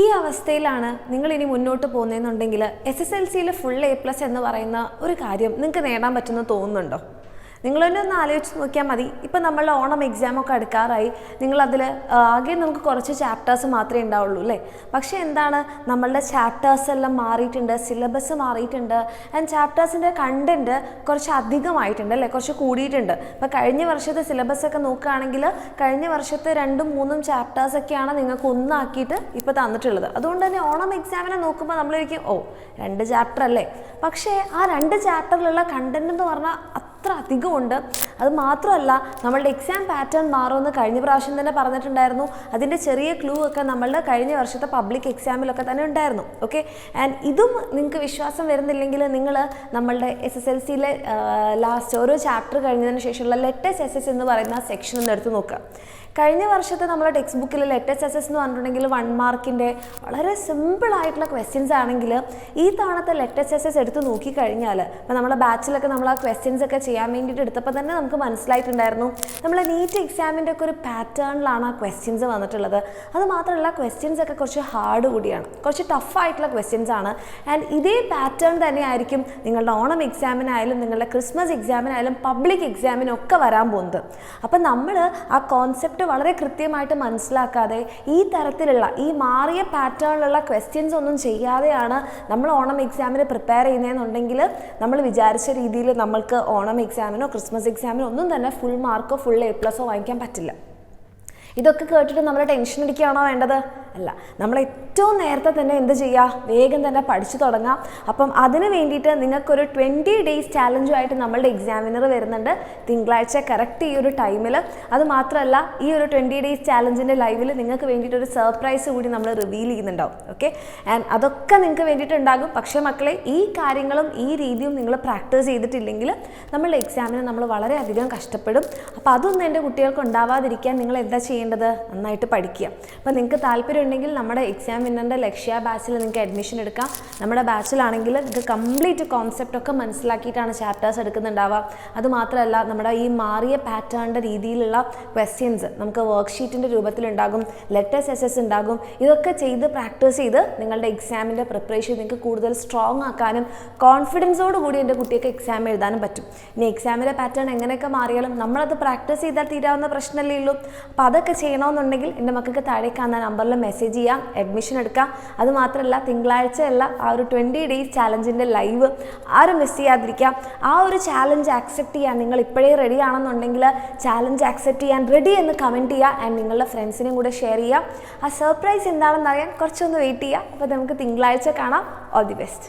ഈ അവസ്ഥയിലാണ് നിങ്ങൾ ഇനി മുന്നോട്ട് പോകുന്നതെന്നുണ്ടെങ്കിൽ SSLCയിൽ ഫുൾ A+ എന്ന് പറയുന്ന ഒരു കാര്യം നിങ്ങൾക്ക് നേടാൻ പറ്റുമെന്ന് തോന്നുന്നുണ്ടോ? നിങ്ങളൊന്ന് ആലോചിച്ച് നോക്കിയാൽ മതി. ഇപ്പം നമ്മളുടെ ഓണം എക്സാമൊക്കെ അടുക്കാറായി. നിങ്ങളതിൽ ആകെ നമുക്ക് കുറച്ച് ചാപ്റ്റേഴ്സ് മാത്രമേ ഉണ്ടാവുള്ളൂ അല്ലേ? പക്ഷേ എന്താണ്, നമ്മളുടെ ചാപ്റ്റേഴ്സ് എല്ലാം മാറിയിട്ടുണ്ട്, സിലബസ് മാറിയിട്ടുണ്ട്, ആൻഡ് ചാപ്റ്റേഴ്സിൻ്റെ കണ്ടൻറ്റ് കുറച്ച് അധികമായിട്ടുണ്ട് അല്ലേ, കുറച്ച് കൂടിയിട്ടുണ്ട്. ഇപ്പോൾ കഴിഞ്ഞ വർഷത്തെ സിലബസൊക്കെ നോക്കുകയാണെങ്കിൽ കഴിഞ്ഞ വർഷത്തെ 2-3 ചാപ്റ്റേഴ്സൊക്കെയാണ് നിങ്ങൾക്ക് ഒന്നാക്കിയിട്ട് ഇപ്പോൾ തന്നിട്ടുള്ളത്. അതുകൊണ്ട് തന്നെ ഓണം എക്സാമിനെ നോക്കുമ്പോൾ നമ്മളൊരിക്കും 2 ചാപ്റ്റർ അല്ലേ. പക്ഷേ ആ 2 ചാപ്റ്ററിലുള്ള കണ്ടൻറ്റ് എന്ന് പറഞ്ഞാൽ അത്ര അധികമുണ്ട്. അത് മാത്രമല്ല, നമ്മളുടെ എക്സാം പാറ്റേൺ മാറുമെന്ന് കഴിഞ്ഞ പ്രാവശ്യം തന്നെ പറഞ്ഞിട്ടുണ്ടായിരുന്നു. അതിൻ്റെ ചെറിയ ക്ലൂ ഒക്കെ നമ്മളുടെ കഴിഞ്ഞ വർഷത്തെ പബ്ലിക് എക്സാമിലൊക്കെ തന്നെ ഉണ്ടായിരുന്നു. ഓക്കെ, ആൻഡ് ഇതും നിങ്ങൾക്ക് വിശ്വാസം വരുന്നില്ലെങ്കിൽ നിങ്ങൾ നമ്മളുടെ SSLCയിലെ ലാസ്റ്റ് ഓരോ ചാപ്റ്റർ കഴിഞ്ഞതിന് ശേഷമുള്ള ലെറ്റേഴ്സ് SS എന്ന് പറയുന്ന സെക്ഷൻ ഒന്ന് എടുത്ത് നോക്കുക. കഴിഞ്ഞ വർഷത്തെ നമ്മുടെ ടെക്സ്റ്റ് ബുക്കിൽ ലെറ്റേഴ്സ് SS എന്ന് പറഞ്ഞിട്ടുണ്ടെങ്കിൽ 1 മാർക്കിൻ്റെ വളരെ സിമ്പിളായിട്ടുള്ള ക്വസ്റ്റ്യൻസ് ആണെങ്കിൽ ഈ തവണത്തെ ലെറ്റേഴ്സ് SS എടുത്ത് നോക്കിക്കഴിഞ്ഞാൽ ഇപ്പോൾ നമ്മുടെ ബാച്ചിലൊക്കെ നമ്മൾ ആ ക്വസ്റ്റ്യൻസ് ഒക്കെ ചെയ്യാൻ വേണ്ടിയിട്ട് എടുത്തപ്പോൾ തന്നെ നമുക്ക് മനസ്സിലായിട്ടുണ്ടായിരുന്നു നമ്മളെ നീറ്റ് എക്സാമിൻ്റെ ഒക്കെ ഒരു പാറ്റേണിലാണ് ആ ക്വസ്റ്റ്യൻസ് വന്നിട്ടുള്ളത്. അത് മാത്രമല്ല, ക്വസ്റ്റ്യൻസ് ഒക്കെ കുറച്ച് ഹാർഡ് കൂടിയാണ്, കുറച്ച് ടഫായിട്ടുള്ള ക്വസ്റ്റ്യൻസ് ആണ്. ആൻഡ് ഇതേ പാറ്റേൺ തന്നെയായിരിക്കും നിങ്ങളുടെ ഓണം എക്സാമിനായാലും നിങ്ങളുടെ ക്രിസ്മസ് എക്സാമിനായാലും പബ്ലിക് എക്സാമിനൊക്കെ വരാൻ പോകുന്നത്. അപ്പം നമ്മൾ ആ കോൺസെപ്റ്റ് വളരെ കൃത്യമായിട്ട് മനസ്സിലാക്കാതെ ഈ തരത്തിലുള്ള ഈ മാറിയ പാറ്റേണിലുള്ള ക്വസ്റ്റ്യൻസ് ഒന്നും ചെയ്യാതെയാണ് നമ്മൾ ഓണം എക്സാമിന് പ്രിപ്പയർ ചെയ്യുന്നതെന്നുണ്ടെങ്കിൽ നമ്മൾ വിചാരിച്ച രീതിയിൽ നമ്മൾക്ക് ഓണം എക്സാമിനോ ക്രിസ്മസ് എക്സാമിനോ ഒന്നും തന്നെ ഫുൾ മാർക്കോ ഫുൾ A+ വാങ്ങിക്കാൻ പറ്റില്ല. ഇതൊക്കെ കേട്ടിട്ട് നമ്മൾ ടെൻഷൻ അടിക്കുകയാണോ വേണ്ടത്? അല്ല, നമ്മൾ ഏറ്റവും നേരത്തെ തന്നെ എന്ത് ചെയ്യുക, വേഗം തന്നെ പഠിച്ചു തുടങ്ങാം. അപ്പം അതിന് വേണ്ടിയിട്ട് നിങ്ങൾക്കൊരു 20 ഡേയ്സ് ചാലഞ്ചുമായിട്ട് നമ്മളുടെ എക്സാമിനർ വരുന്നുണ്ട് തിങ്കളാഴ്ച കറക്റ്റ് ഈ ഒരു ടൈമിൽ. അത് മാത്രമല്ല, ഈ ഒരു 20 ഡേയ്സ് ചാലഞ്ചിൻ്റെ ലൈവിൽ നിങ്ങൾക്ക് വേണ്ടിയിട്ടൊരു സർപ്രൈസ് കൂടി നമ്മൾ റിവീൽ ചെയ്യുന്നുണ്ടാവും. ഓക്കെ, ആൻഡ് അതൊക്കെ നിങ്ങൾക്ക് വേണ്ടിയിട്ടുണ്ടാകും. പക്ഷേ മക്കളെ, ഈ കാര്യങ്ങളും ഈ രീതിയും നിങ്ങൾ പ്രാക്ടീസ് ചെയ്തിട്ടില്ലെങ്കിൽ നമ്മളുടെ എക്സാമിന് നമ്മൾ വളരെയധികം കഷ്ടപ്പെടും. അപ്പോൾ അതൊന്നും എൻ്റെ കുട്ടികൾക്ക് ഉണ്ടാവാതിരിക്കാൻ നിങ്ങൾ എന്താ ചെയ്യേണ്ടത്? നന്നായിട്ട് പഠിക്കുക. അപ്പോൾ നിങ്ങൾക്ക് താല്പര്യം ഉണ്ടെങ്കിൽ നമ്മുടെ എക്സാം വിന്നറിൻ്റെ ലക്ഷ്യ ബാച്ചിൽ നിങ്ങൾക്ക് അഡ്മിഷൻ എടുക്കാം. നമ്മുടെ ബാച്ചിലാണെങ്കിൽ നിങ്ങൾക്ക് കംപ്ലീറ്റ് കോൺസെപ്റ്റ് ഒക്കെ മനസ്സിലാക്കിയിട്ടാണ് ചാപ്റ്റേഴ്സ് എടുക്കുന്നുണ്ടാവുക. അതുമാത്രമല്ല, നമ്മുടെ ഈ മാറിയ പാറ്റേണിൻ്റെ രീതിയിലുള്ള ക്വസ്റ്റ്യൻസ് നമുക്ക് വർക്ക്ഷീറ്റിൻ്റെ രൂപത്തിലുണ്ടാകും, ലെറ്റേഴ്സ് SS ഉണ്ടാകും. ഇതൊക്കെ ചെയ്ത് പ്രാക്ടീസ് ചെയ്ത് നിങ്ങളുടെ എക്സാമിൻ്റെ പ്രിപ്പറേഷൻ നിങ്ങൾക്ക് കൂടുതൽ സ്ട്രോങ് ആക്കാനും കോൺഫിഡൻസോട് കൂടി എൻ്റെ കുട്ടിയൊക്കെ എക്സാം എഴുതാനും പറ്റും. ഇനി എക്സാമിൻ്റെ പാറ്റേൺ എങ്ങനെയൊക്കെ മാറിയാലും നമ്മളത് പ്രാക്ടീസ് ചെയ്താൽ തീരാവുന്ന പ്രശ്നമല്ലേ ഉള്ളൂ. അപ്പോൾ അതൊക്കെ ചെയ്യണമെന്നുണ്ടെങ്കിൽ എൻ്റെ മക്കൾക്ക് താഴെ കാണുന്ന നമ്പറിൽ മെസ്സേജ് ചെയ്യാം, അഡ്മിഷൻ എടുക്കാം. അതുമാത്രമല്ല, തിങ്കളാഴ്ചയുള്ള ആ ഒരു 20 ഡേയ്സ് ചാലഞ്ചിൻ്റെ ലൈവ് ആരും മിസ് ചെയ്യാതിരിക്കാം. ആ ഒരു ചാലഞ്ച് ആക്സെപ്റ്റ് ചെയ്യാൻ നിങ്ങൾ ഇപ്പോഴേ റെഡി ആണെന്നുണ്ടെങ്കിൽ ചാലഞ്ച് ആക്സെപ്റ്റ് ചെയ്യാൻ റെഡി എന്ന് കമൻറ്റ് ചെയ്യുക. ആൻഡ് നിങ്ങളുടെ ഫ്രണ്ട്സിനും കൂടെ ഷെയർ ചെയ്യുക. ആ സർപ്രൈസ് എന്താണെന്ന് അറിയാൻ കുറച്ചൊന്ന് വെയിറ്റ് ചെയ്യുക. അപ്പോൾ നമുക്ക് തിങ്കളാഴ്ച കാണാം. All the best.